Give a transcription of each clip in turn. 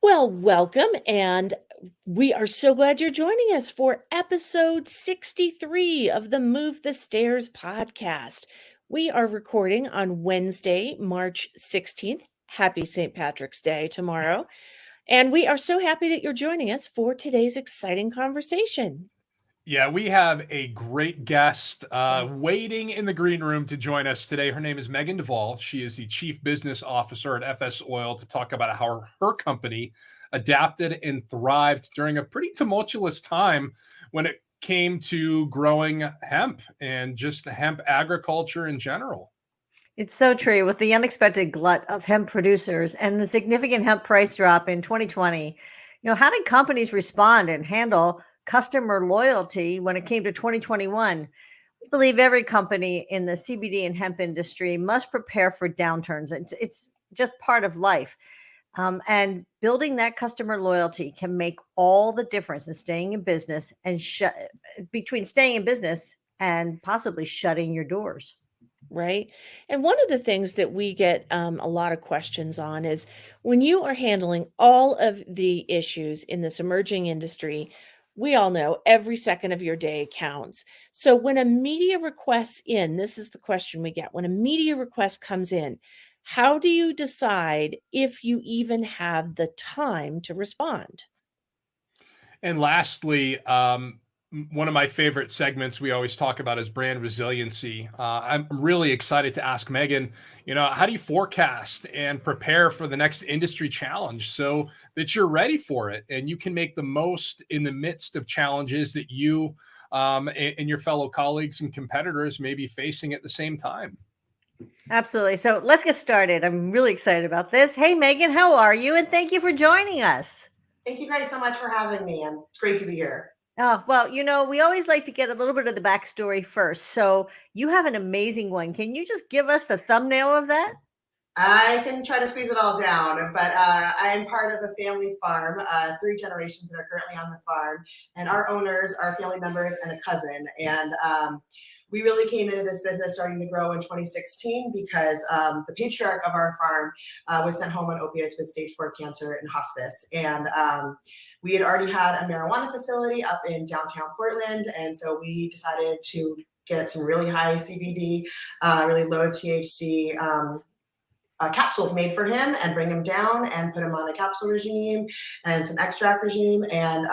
Well, welcome, and we are so glad you're joining us for episode 63 of the Move the Stairs podcast. We are recording on Wednesday, March 16th. Happy St. Patrick's Day tomorrow. And we are so happy that you're joining us for today's exciting conversation. Yeah, we have a great guest waiting in the green room to join us today. Her name is Megan Duvall. She is the Chief Business Officer at FSOil to talk about how her company adapted and thrived during a pretty tumultuous time when it came to growing hemp and just hemp agriculture in general. It's so true. With the unexpected glut of hemp producers and the significant hemp price drop in 2020, how did companies respond and handle customer loyalty when it came to 2021? We believe every company in the CBD and hemp industry must prepare for downturns. It's just part of life. And building that customer loyalty can make all the difference in staying in business and between staying in business and possibly shutting your doors. Right. And one of the things that we get a lot of questions on is when you are handling all of the issues in this emerging industry, we all know every second of your day counts. So when a media request in, this is the question we get. When a media request comes in, how do you decide if you even have the time to respond? And lastly, one of my favorite segments we always talk about is brand resiliency. I'm really excited to ask Megan, how do you forecast and prepare for the next industry challenge so that you're ready for it and you can make the most in the midst of challenges that you and your fellow colleagues and competitors may be facing at the same time? Absolutely. So let's get started. I'm really excited about this. Hey, Megan, how are you? And thank you for joining us. Thank you guys so much for having me. It's great to be here. Oh, well, we always like to get a little bit of the backstory first. So you have an amazing one. Can you just give us the thumbnail of that? I can try to squeeze it all down, but I am part of a family farm, 3 generations that are currently on the farm, and our owners are family members and a cousin. And we really came into this business starting to grow in 2016 because the patriarch of our farm was sent home on opiates with stage 4 cancer and hospice. And we had already had a marijuana facility up in downtown Portland. And so we decided to get some really high CBD, really low THC capsules made for him and bring him down and put him on a capsule regime and some extract regime. And,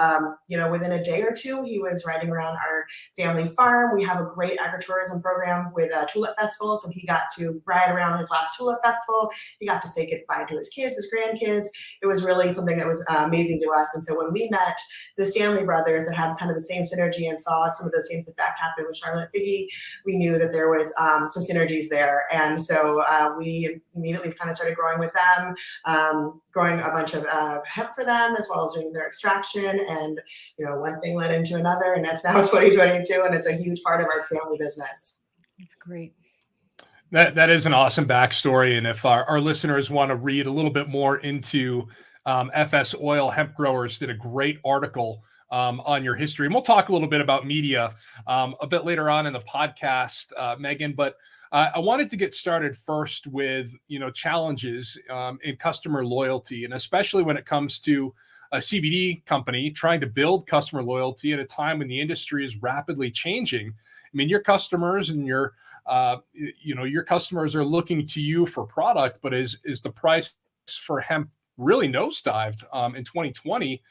within a day or two, he was riding around our family farm. We have a great agritourism program with a tulip festival. So he got to ride around his last tulip festival. He got to say goodbye to his kids, his grandkids. It was really something that was amazing to us. And so when we met the Stanley brothers that had kind of the same synergy and saw some of those same effects happen with Charlotte Figge, we knew that there was some synergies there. And so we immediately kind of started growing with them, growing a bunch of hemp for them, as well as doing their extraction. And, one thing led into another, and that's now 2022, and it's a huge part of our family business. That's great. That is an awesome backstory. And if our listeners want to read a little bit more into FSOil, hemp growers did a great article on your history. And we'll talk a little bit about media a bit later on in the podcast, Megan. But I wanted to get started first with, challenges in customer loyalty, and especially when it comes to a CBD company trying to build customer loyalty at a time when the industry is rapidly changing. I mean, your customers and your customers are looking to you for product, but is the price for hemp really nosedived in 2020?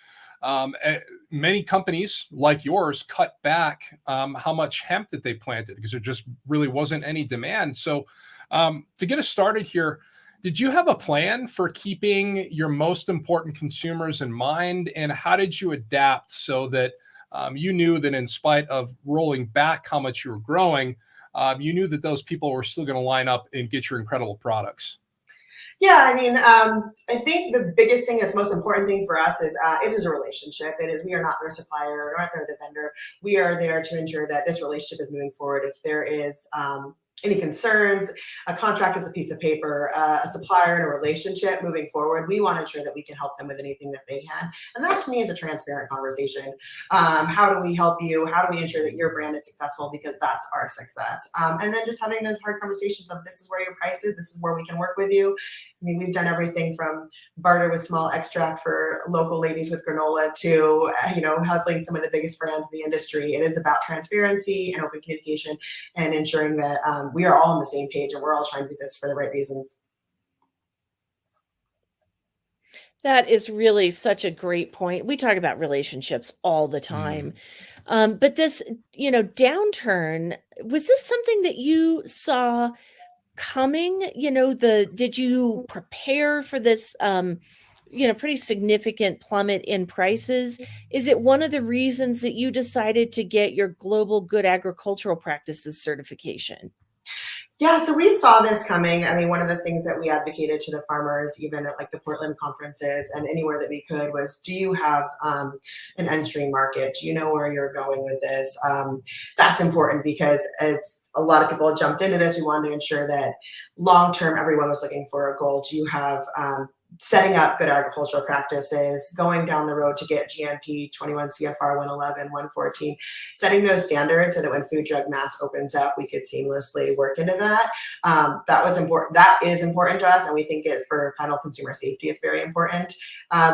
Many companies like yours cut back how much hemp that they planted because there just really wasn't any demand. So to get us started here, did you have a plan for keeping your most important consumers in mind? And how did you adapt so that you knew that in spite of rolling back how much you were growing, you knew that those people were still going to line up and get your incredible products? Yeah, I mean, I think the biggest thing that's most important thing for us is it is a relationship. We are not their supplier, nor are they the vendor. We are there to ensure that this relationship is moving forward. If there is any concerns. A contract is a piece of paper, a supplier and a relationship moving forward. We want to ensure that we can help them with anything that they can. And that to me is a transparent conversation. How do we help you? How do we ensure that your brand is successful? Because that's our success. And then just having those hard conversations of this is where your price is, this is where we can work with you. I mean, we've done everything from barter with small extract for local ladies with granola to, helping some of the biggest brands in the industry. It is about transparency and open communication and ensuring that we are all on the same page and we're all trying to do this for the right reasons. That is really such a great point. We talk about relationships all the time. But this, downturn, was this something that you saw coming? Did you prepare for this, pretty significant plummet in prices? Is it one of the reasons that you decided to get your Global Good Agricultural Practices certification? Yeah, so we saw this coming. I mean, one of the things that we advocated to the farmers, even at like the Portland conferences and anywhere that we could, was do you have an end-stream market? Do you know where you're going with this? That's important because it's a lot of people jumped into this. We wanted to ensure that long-term, everyone was looking for a goal. Do you have setting up good agricultural practices, going down the road to get GMP 21 CFR 111, 114, setting those standards so that when food drug mass opens up, we could seamlessly work into that. That was important. That is important to us, and we think it for final consumer safety, it's very important.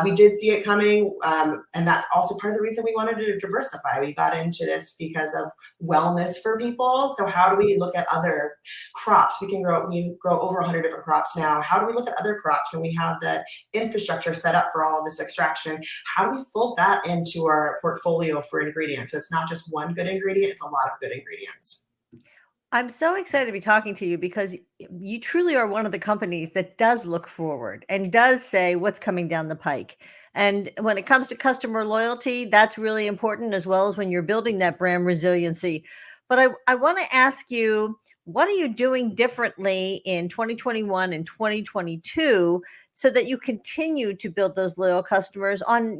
We did see it coming, and that's also part of the reason we wanted to diversify. We got into this because of wellness for people. So how do we look at other crops? We grow over 100 different crops now. How do we look at other crops when we have the infrastructure set up for all of this extraction? How do we fold that into our portfolio for ingredients? So it's not just one good ingredient, it's a lot of good ingredients. I'm so excited to be talking to you because you truly are one of the companies that does look forward and does say what's coming down the pike. And when it comes to customer loyalty, that's really important, as well as when you're building that brand resiliency. But I want to ask you, what are you doing differently in 2021 and 2022 so that you continue to build those loyal customers on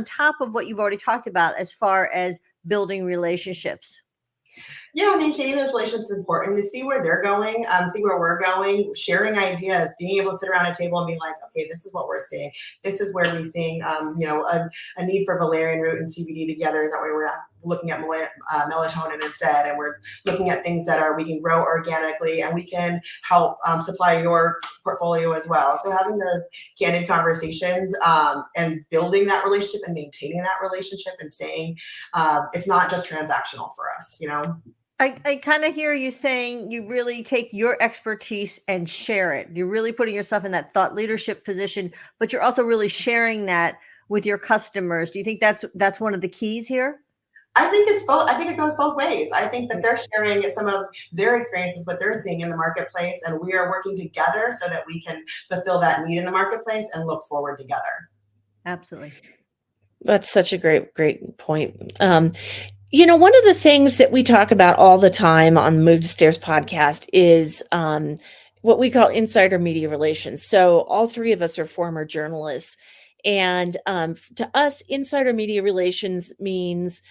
top of what you've already talked about as far as building relationships? Yeah, maintaining those relationships is important to see where they're going, see where we're going, sharing ideas, being able to sit around a table and be like, okay, this is what we're seeing. This is where we're seeing, a need for valerian root and CBD together. That way we're not looking at melatonin instead, and we're looking at things that we can grow organically, and we can help supply your portfolio as well. So having those candid conversations and building that relationship and maintaining that relationship and staying, it's not just transactional for us, I kind of hear you saying you really take your expertise and share it. You're really putting yourself in that thought leadership position, but you're also really sharing that with your customers. Do you think that's one of the keys here? I think it's both. I think it goes both ways. I think that they're sharing some of their experiences, what they're seeing in the marketplace, and we are working together so that we can fulfill that need in the marketplace and look forward together. Absolutely. That's such a great point. One of the things that we talk about all the time on Move to Stairs podcast is what we call insider media relations. So all three of us are former journalists. And to us, insider media relations means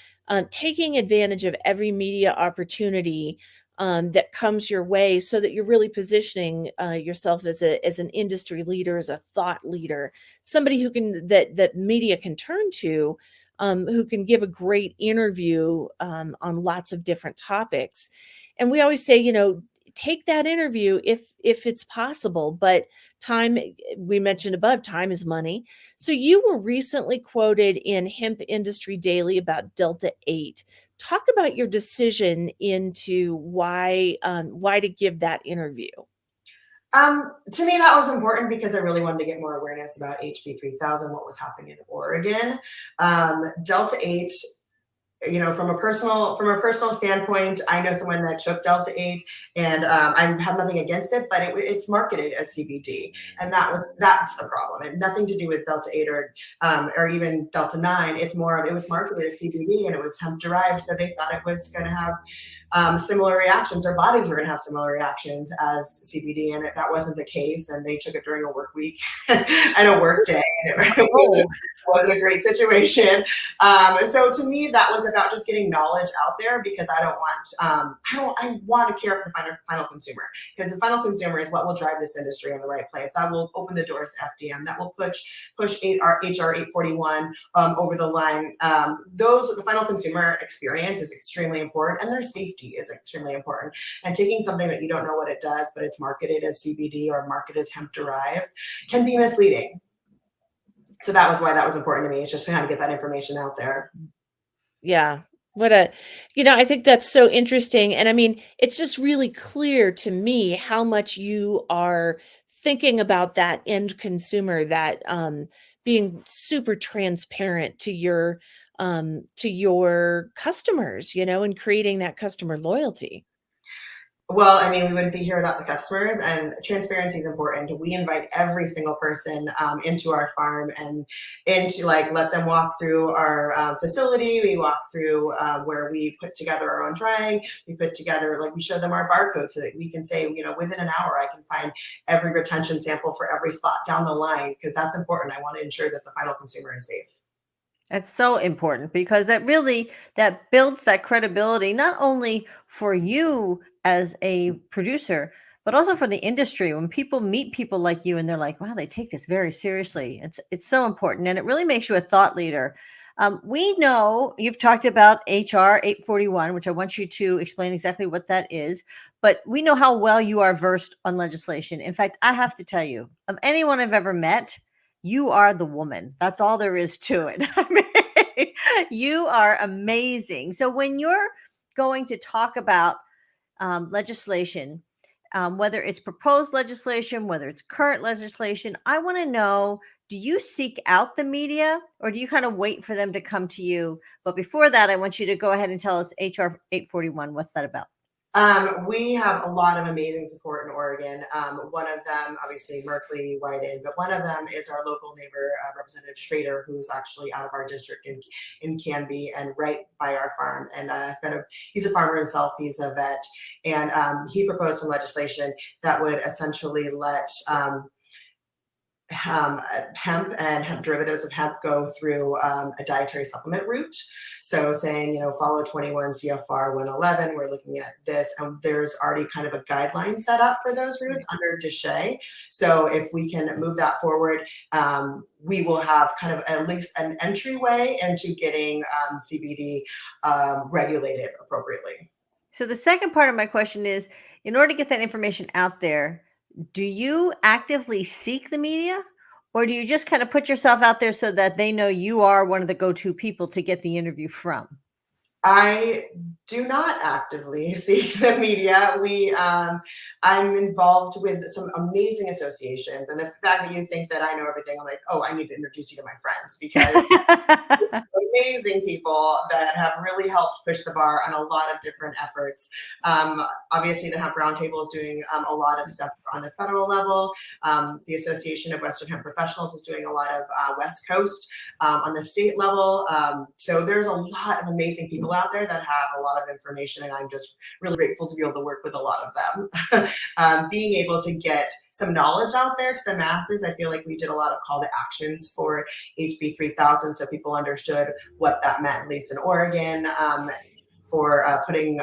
taking advantage of every media opportunity that comes your way so that you're really positioning yourself as an industry leader, as a thought leader, somebody who can that media can turn to, who can give a great interview on lots of different topics. And we always say, take that interview if it's possible, but time, we mentioned above, time is money. So you were recently quoted in Hemp Industry Daily about Delta 8. Talk about your decision into why to give that interview. To me, that was important because I really wanted to get more awareness about HB 3000, what was happening in Oregon. Delta 8, from a personal standpoint, I know someone that took Delta 8, and I have nothing against it, but it's marketed as CBD, and that's the problem. It had nothing to do with Delta 8 or even Delta 9. It was marketed as CBD, and it was hemp derived, so they thought it was going to have similar reactions. Their bodies were going to have similar reactions as CBD, and that wasn't the case. And they took it during a work week and a work day, and it wasn't a great situation. So to me, that was about just getting knowledge out there, because I want to care for the final consumer, because the final consumer is what will drive this industry in the right place. That will open the doors to FDM. That will push HR 841 over the line. The final consumer experience is extremely important, and their safety is extremely important. And taking something that you don't know what it does, but it's marketed as CBD or marketed as hemp derived, can be misleading. So that was why that was important to me. It's just to kind of get that information out there. Yeah. I think that's so interesting. And I mean, it's just really clear to me how much you are thinking about that end consumer, that being super transparent to your customers, and creating that customer loyalty. Well, I mean, we wouldn't be here without the customers, and transparency is important. We invite every single person into our farm and into let them walk through our facility. We walk through where we put together our own drying. We put together, we show them our barcode so that we can say, within an hour, I can find every retention sample for every spot down the line, because that's important. I want to ensure that the final consumer is safe. That's so important, because that builds that credibility, not only for you as a producer, but also for the industry. When people meet people like you and they're like, wow, they take this very seriously. It's so important. And it really makes you a thought leader. We know you've talked about HR 841, which I want you to explain exactly what that is, but we know how well you are versed on legislation. In fact, I have to tell you, of anyone I've ever met, you are the woman. That's all there is to it. I mean, you are amazing. So when you're going to talk about legislation, whether it's proposed legislation, whether it's current legislation, I want to know, do you seek out the media, or do you kind of wait for them to come to you? But before that, I want you to go ahead and tell us HR 841. What's that about? We have a lot of amazing support in Oregon. One of them, obviously, Merkley, Wyden, but one of them is our local neighbor, Representative Schrader, who's actually out of our district in Canby and right by our farm. And he's a farmer himself. He's a vet, and he proposed some legislation that would essentially let hemp and hemp derivatives of hemp go through a dietary supplement route. So saying, follow 21 CFR 111, we're looking at this, and there's already kind of a guideline set up for those routes under DSHEA. So if we can move that forward, we will have kind of at least an entryway into getting CBD regulated appropriately. So the second part of my question is, in order to get that information out there, do you actively seek the media, or do you just kind of put yourself out there so that they know you are one of the go-to people to get the interview from? I do not actively seek the media. I'm involved with some amazing associations, and the fact that you think that I know everything, I'm like, oh, I need to introduce you to my friends, because amazing people that have really helped push the bar on a lot of different efforts. Obviously, the Hemp Roundtable is doing a lot of stuff on the federal level. The Association of Western Hemp Professionals is doing a lot of West Coast on the state level. So there's a lot of amazing people out there that have a lot of information, and I'm just really grateful to be able to work with a lot of them. Being able to get some knowledge out there to the masses, I feel like we did a lot of call to actions for HB 3000, so people understood what that meant, at least in Oregon, for putting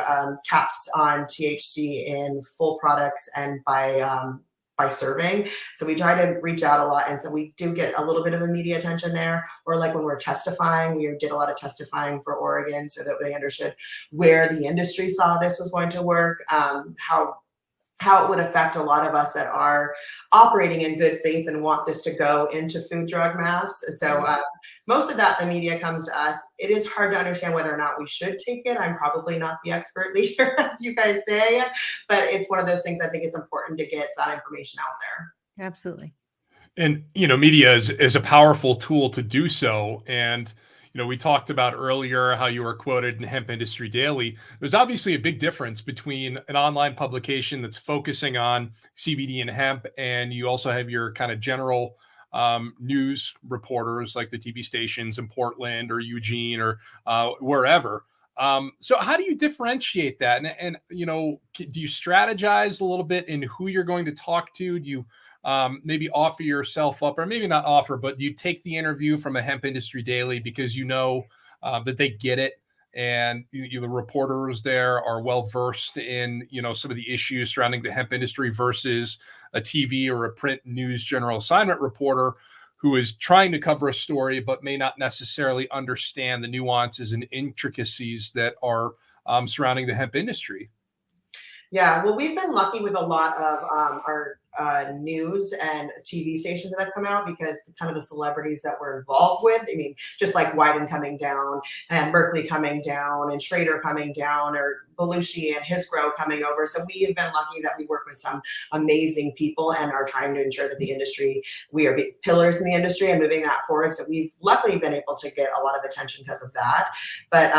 caps on THC in full products and by serving. So we try to reach out a lot, and so we do get a little bit of the media attention there. Or like when we're testifying, we did a lot of testifying for Oregon so that they understood where the industry saw this was going to work, how it would affect a lot of us that are operating in good faith and want this to go into food, drug, mass. And so most of that, the media comes to us. It is hard to understand whether or not we should take it. I'm probably not the expert leader, as you guys say, but it's one of those things I think it's important to get that information out there. Absolutely. And, media is a powerful tool to do so. And, we talked about earlier how you were quoted in Hemp Industry Daily. There's obviously a big difference between an online publication that's focusing on CBD and hemp, and you also have your kind of general news reporters like the TV stations in Portland or Eugene or wherever. So how do you differentiate that? And do you strategize a little bit in who you're going to talk to? Do you maybe offer yourself up, or maybe not offer, but do you take the interview from a hemp industry daily because that they get it, and the reporters there are well versed in some of the issues surrounding the hemp industry versus a TV or a print news general assignment reporter who is trying to cover a story but may not necessarily understand the nuances and intricacies that are surrounding the hemp industry? Yeah, well, we've been lucky with a lot of our news and TV stations that have come out because kind of the celebrities that we're involved with. I mean, just like Wyden coming down and Berkeley coming down and Schrader coming down, or Belushi and his grow coming over. So we have been lucky that we work with some amazing people and are trying to ensure that the industry, we are big pillars in the industry and moving that forward. So we've luckily been able to get a lot of attention because of that. But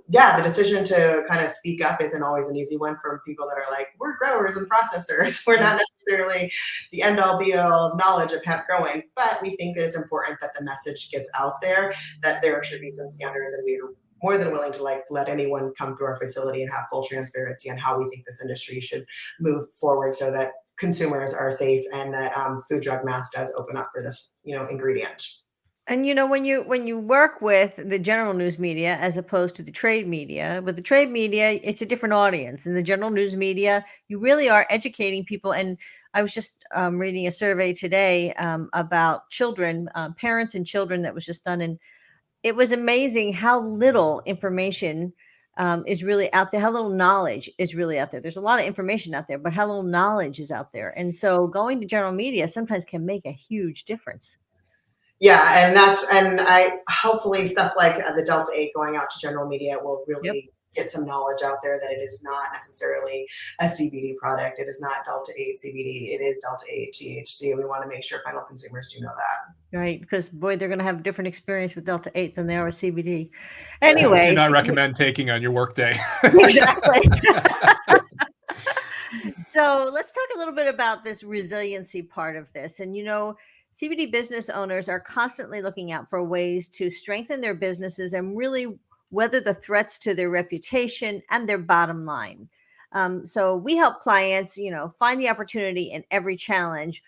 yeah, the decision to kind of speak up isn't always an easy one for people that are like, we're growers and processors. We're not necessarily the end all be all knowledge of hemp growing, but we think that it's important that the message gets out there, that there should be some standards, and we're more than willing to let anyone come to our facility and have full transparency on how we think this industry should move forward so that consumers are safe and that food drug mass does open up for this ingredient. And when you work with the general news media as opposed to the trade media, with the trade media, it's a different audience. In the general news media, you really are educating people. And I was just reading a survey today about children, parents and children, that was just done, and it was amazing how little information is really out there, how little knowledge is really out there. There's a lot of information out there, but how little knowledge is out there. And so going to general media sometimes can make a huge difference. Yeah, and I hopefully stuff like the Delta 8 going out to general media will really get some knowledge out there that it is not necessarily a CBD product. It is not Delta 8 CBD. It is Delta 8 THC. And we want to make sure final consumers do know that. Right, because boy, they're going to have a different experience with Delta 8 than they are with CBD. Anyway, do not recommend taking on your workday. Exactly. So let's talk a little bit about this resiliency part of this. And CBD business owners are constantly looking out for ways to strengthen their businesses and really weather the threats to their reputation and their bottom line. So we help clients, find the opportunity in every challenge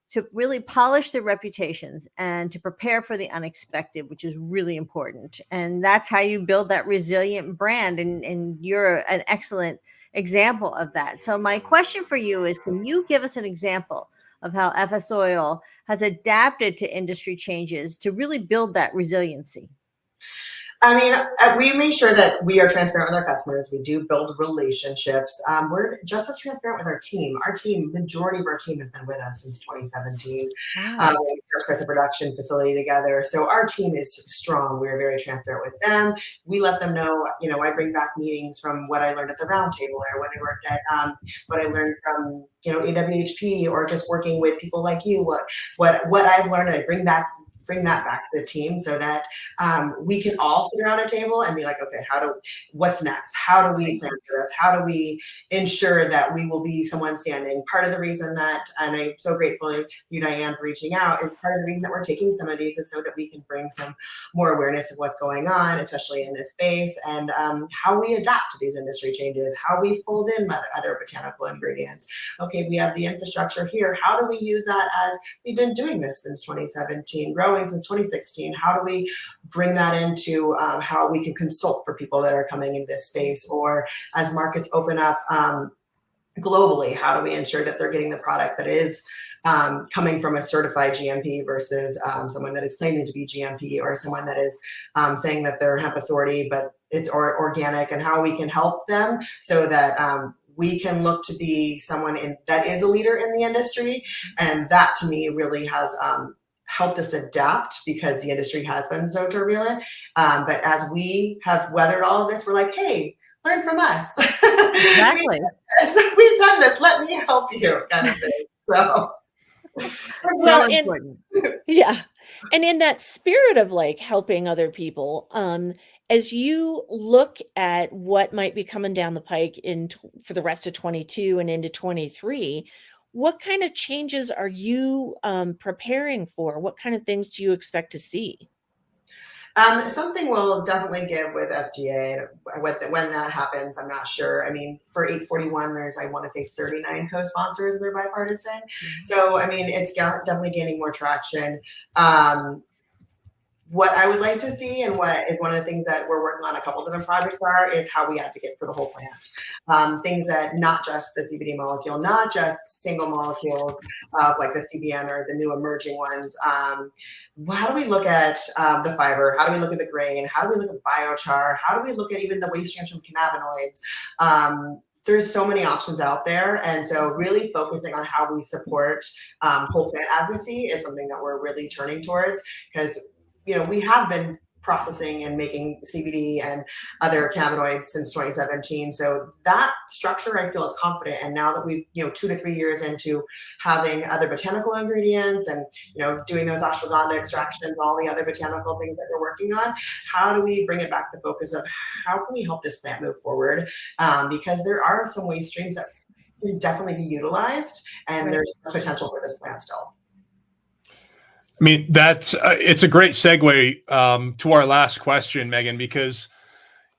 to really polish their reputations and to prepare for the unexpected, which is really important. And that's how you build that resilient brand. And you're an excellent example of that. So my question for you is, can you give us an example of how FSOil has adapted to industry changes to really build that resiliency? I mean, we make sure that we are transparent with our customers. We do build relationships. We're just as transparent with our team. Majority of our team has been with us since 2017. Wow. We put the production facility together. So our team is strong. We're very transparent with them. We let them know, I bring back meetings from what I learned at the roundtable, or when I worked at what I learned from, AWHP, or just working with people like you, what I've learned, I bring that back to the team so that we can all sit around a table and be like, okay, what's next? How do we plan for this? How do we ensure that we will be someone standing? Part of the reason that, and I'm so grateful to you, Diane, for reaching out, is part of the reason that we're taking some of these is so that we can bring some more awareness of what's going on, especially in this space, and how we adapt to these industry changes, how we fold in other botanical ingredients. Okay, we have the infrastructure here. How do we use that, as we've been doing this since 2017, growing since 2016? How do we bring that into how we can consult for people that are coming in this space, or as markets open up globally, how do we ensure that they're getting the product that is coming from a certified GMP versus someone that is claiming to be GMP, or someone that is saying that they're hemp authority but it's organic, and how we can help them so that we can look to be someone that is a leader in the industry. And that to me really has helped us adapt, because the industry has been so turbulent. But as we have weathered all of this, we're like, hey, learn from us. Exactly. So we've done this. Let me help you, kind of thing. So, So important. Yeah. And in that spirit of helping other people, as you look at what might be coming down the pike for the rest of 22 and into 23, what kind of changes are you preparing for? What kind of things do you expect to see? Something we'll definitely give with FDA. When that happens, I'm not sure. I mean, for 841, there's, I want to say, 39 co-sponsors, and they're bipartisan. So, I mean, it's definitely gaining more traction. What I would like to see, and what is one of the things that we're working on a couple different projects is how we advocate for the whole plant. Things that not just the CBD molecule, not just single molecules like the CBN or the new emerging ones. How do we look at the fiber? How do we look at the grain? How do we look at biochar? How do we look at even the waste streams from cannabinoids? There's so many options out there. And so really focusing on how we support whole plant advocacy is something that we're really turning towards, because we have been processing and making CBD and other cannabinoids since 2017. So that structure, I feel, is confident. And now that we've, 2 to 3 years into having other botanical ingredients and, doing those ashwagandha extractions, all the other botanical things that we're working on, how do we bring it back to focus of how can we help this plant move forward? Because there are some waste streams that can definitely be utilized, and there's potential for this plant still. I mean, it's a great segue to our last question, Megan, because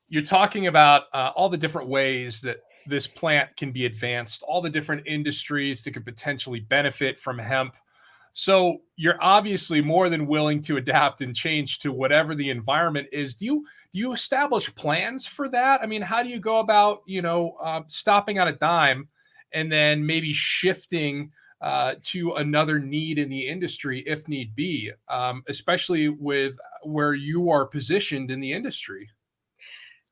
you're talking about all the different ways that this plant can be advanced, all the different industries that could potentially benefit from hemp. So you're obviously more than willing to adapt and change to whatever the environment is. Do you establish plans for that? I mean, how do you go about, stopping on a dime and then maybe shifting to another need in the industry if need be, especially with where you are positioned in the industry?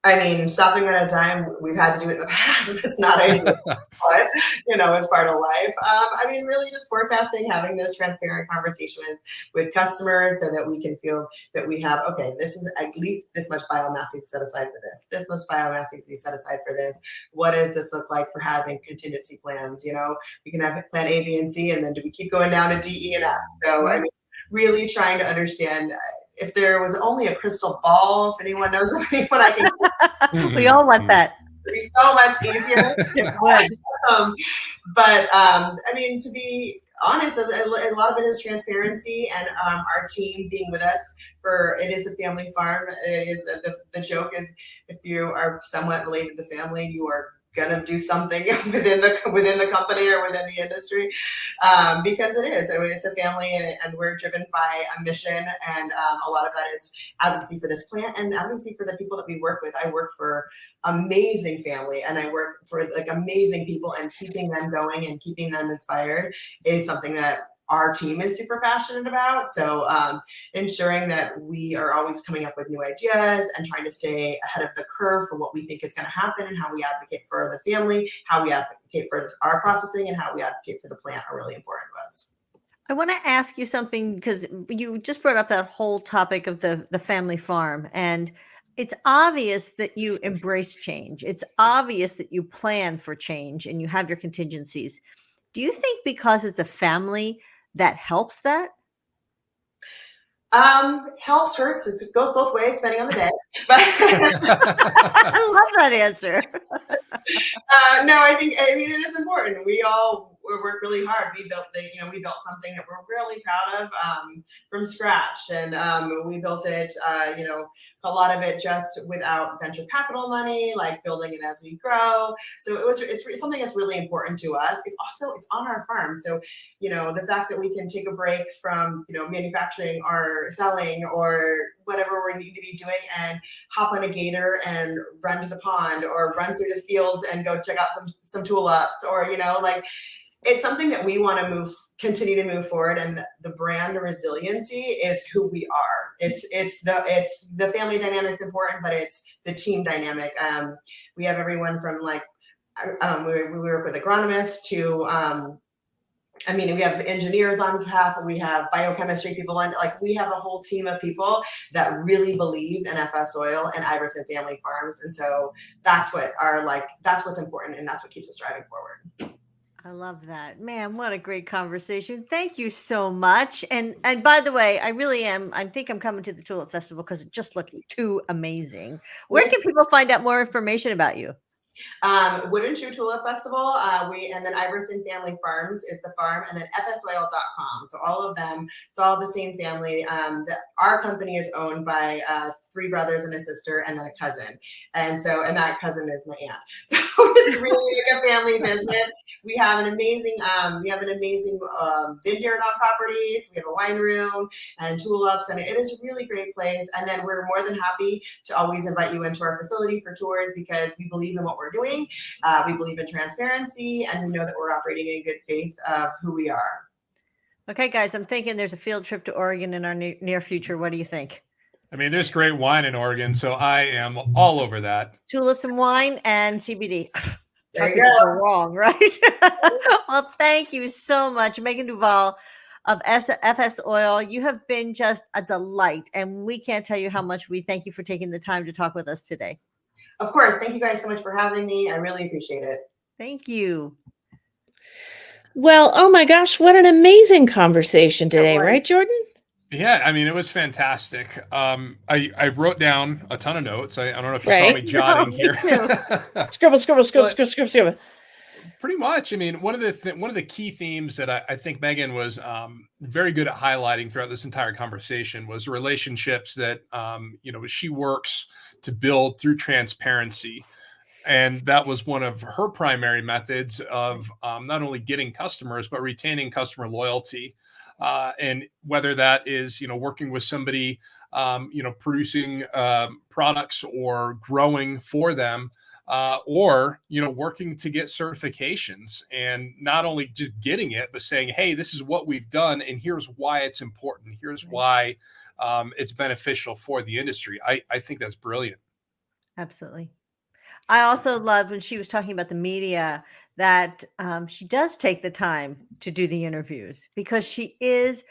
I mean, stopping at a dime, we've had to do it in the past. It's not ideal, but, it's part of life. I mean, really just forecasting, having those transparent conversations with customers so that we can feel that we have, okay, this is at least this much biomass is set aside for this. This much biomass is set aside for this. What does this look like for having contingency plans? We can have plan A, B, and C, and then do we keep going down to D, E, and F? So, I mean, really trying to understand if there was only a crystal ball, if anyone knows of anyone I can. We all want that. It'd be so much easier. It would. But I mean, to be honest, a lot of it is transparency, and our team being with us. It is a family farm. It is the joke is, if you are somewhat related to family, you are gonna do something within the company or within the industry, because it is. I mean, it's a family, and we're driven by a mission, and a lot of that is advocacy for this plant and advocacy for the people that we work with. I work for amazing family, and I work for amazing people, and keeping them going and keeping them inspired is something that our team is super passionate about. So ensuring that we are always coming up with new ideas and trying to stay ahead of the curve for what we think is going to happen, and how we advocate for the family, how we advocate for our processing, and how we advocate for the plant are really important to us. I want to ask you something, because you just brought up that whole topic of the family farm, and it's obvious that you embrace change. It's obvious that you plan for change and you have your contingencies. Do you think because it's a family that helps that? Helps, hurts. It goes both ways depending on the day. But I love that answer. No, I mean, it is important. We all work really hard. We built something that we're really proud of from scratch, and we built it. A lot of it just without venture capital money, like building it as we grow. So it's something that's really important to us. It's on our farm. So, the fact that we can take a break from, manufacturing or selling or whatever we need to be doing, and hop on a gator and run to the pond or run through the fields and go check out some tulips, or, it's something that we want to continue to move forward. And the brand Resiliency is who we are. It's the family dynamic is important, but it's the team dynamic. We have everyone from we work with agronomists to, we have engineers on behalf, and we have biochemistry people on. We have a whole team of people that really believe in FSOil and Iverson Family Farms, and so that's what's important, and that's what keeps us driving forward. I love that. Man, what a great conversation. Thank you so much. And by the way, I really am. I think I'm coming to the Tulip Festival because it just looked too amazing. Where can people find out more information about you? Wooden Shoe Tulip Festival. And then Iverson Family Farms is the farm, and then FSOil.com. So all of them, it's all the same family. Our company is owned by 3 brothers and a sister, and then a cousin. And that cousin is my aunt. So it's really like a family business. We have an amazing vineyard on properties. We have a wine room and tulips, and it is a really great place. And then we're more than happy to always invite you into our facility for tours, because we believe in what we're doing. We believe in transparency, and we know that we're operating in good faith of who we are. Okay, guys, I'm thinking there's a field trip to Oregon in our near future. What do you think? I mean, there's great wine in Oregon, so I am all over that. Tulips and wine and CBD. There How you could you go. go wrong, right? Well, thank you so much, Megan Duvall of FSOil. You have been just a delight, and we can't tell you how much we thank you for taking the time to talk with us today. Of course. Thank you guys so much for having me. I really appreciate it. Thank you. Well, oh my gosh, what an amazing conversation today, right, Jordan? Yeah, I mean, it was fantastic. I wrote down a ton of notes. I don't know if you saw me jotting here. Scribble. Pretty much. I mean, one of the key themes that I think Megan was very good at highlighting throughout this entire conversation was relationships that she works to build through transparency. And that was one of her primary methods of not only getting customers, but retaining customer loyalty. And whether that is, working with somebody, producing products or growing for them, or, working to get certifications, and not only just getting it, but saying, hey, this is what we've done, and here's why it's important. Here's why it's beneficial for the industry. I think that's brilliant. Absolutely. I also loved when she was talking about the media that she does take the time to do the interviews, because she is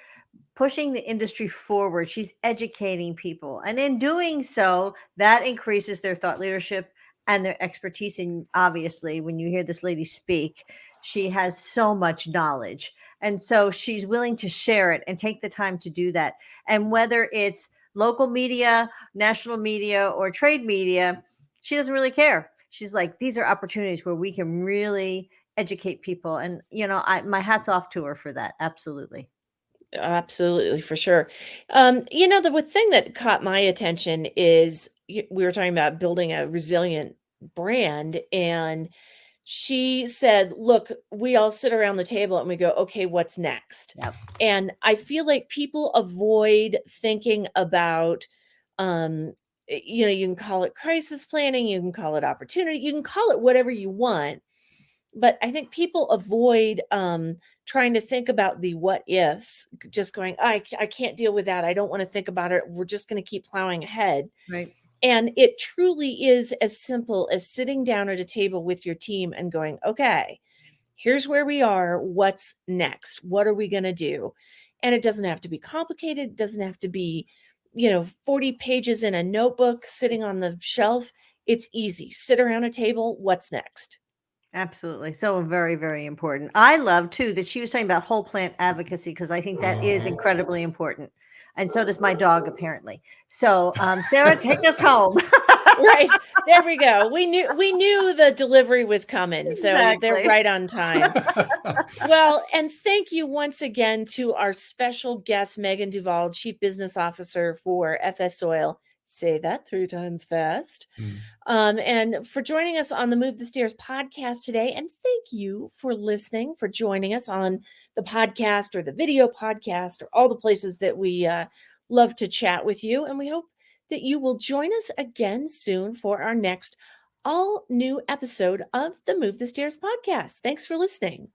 pushing the industry forward. She's educating people. And in doing so, that increases their thought leadership and their expertise. And obviously, when you hear this lady speak, she has so much knowledge. And so she's willing to share it and take the time to do that. And whether it's local media, national media, or trade media, she doesn't really care. She's like, these are opportunities where we can really educate people. And, my hat's off to her for that. Absolutely. Absolutely, for sure. The thing that caught my attention is we were talking about building a resilient brand, and she said, look, we all sit around the table and we go, okay, what's next? Yep. And I feel like people avoid thinking about, you can call it crisis planning, you can call it opportunity, you can call it whatever you want. But I think people avoid trying to think about the what ifs, just going, I can't deal with that. I don't want to think about it. We're just going to keep plowing ahead. Right. And it truly is as simple as sitting down at a table with your team and going, okay, here's where we are. What's next? What are we going to do? And it doesn't have to be complicated. It doesn't have to be, 40 pages in a notebook sitting on the shelf. It's easy. Sit around a table. What's next? Absolutely. So very, very important. I love too that she was talking about whole plant advocacy, because I think that is incredibly important. And so does my dog, apparently. So Sarah, take us home. Right. There we go. We knew the delivery was coming. Exactly. So they're right on time. Well, and thank you once again to our special guest, Megan Duvall, Chief Business Officer for FSOil. Say that 3 times fast. And for joining us on the Move the Stairs podcast today. And thank you for listening, for joining us on the podcast or the video podcast or all the places that we love to chat with you. And we hope that you will join us again soon for our next all new episode of the Move the Stairs podcast. Thanks for listening.